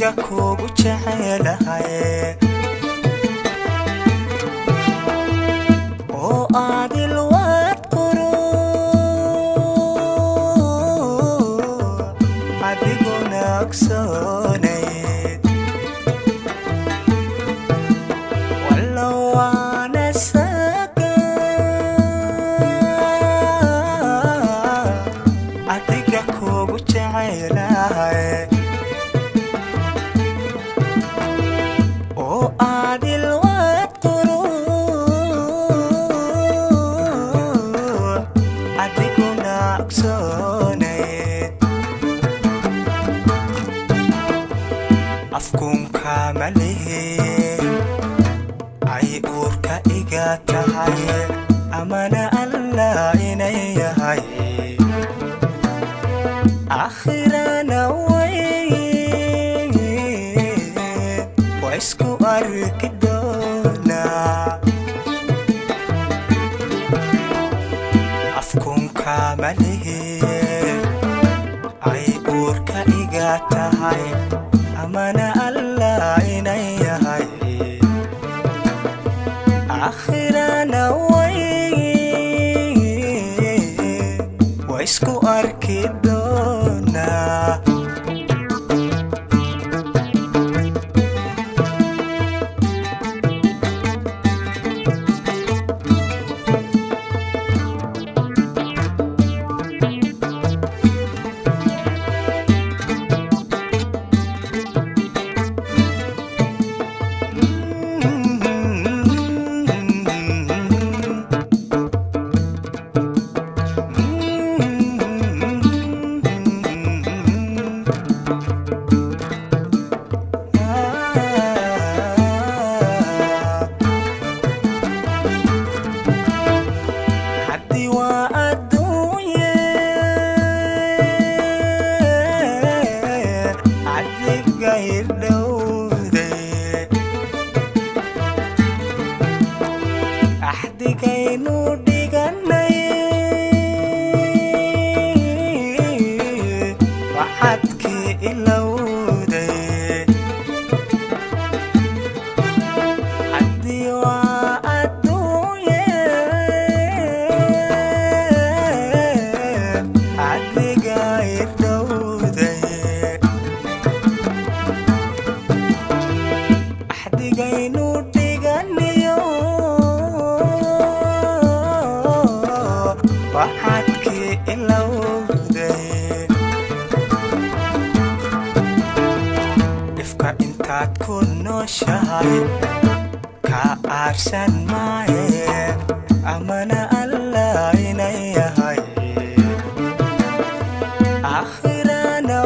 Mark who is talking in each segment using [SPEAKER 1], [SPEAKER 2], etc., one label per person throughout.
[SPEAKER 1] adiga kugu jecelahay oo adil waad qoro adiguna ogsoonay wallow waana saga adiga kugu jecelahay oo adil waad qoro adiguna ogsoonay afkunka malihi ay uurka iga tahay amana allah inay yahay akhirana waisku arki doonaa afkunka malihi ay uurka iga tahay amana allah inay yahay akhirana waisku arki doonaa أحدكينو ديغاني وحدكي إلودي حدي وأدوية أحدكي إلودي أحدكينو ديغاني waxaadkii ilowday ifka intaad ku nooshahay ka aarsan maaye amana allah inay yahay akhirana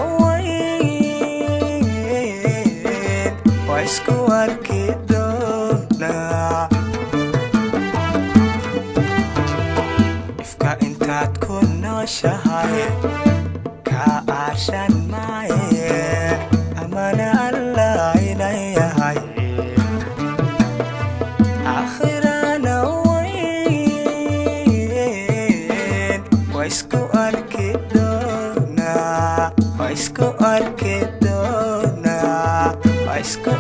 [SPEAKER 1] waisku arki doonaa intaad ku nooshahay ka aarsan maaye amana allah inay yahay akhirana waisku arki doonaa waisku arki doonaa waisku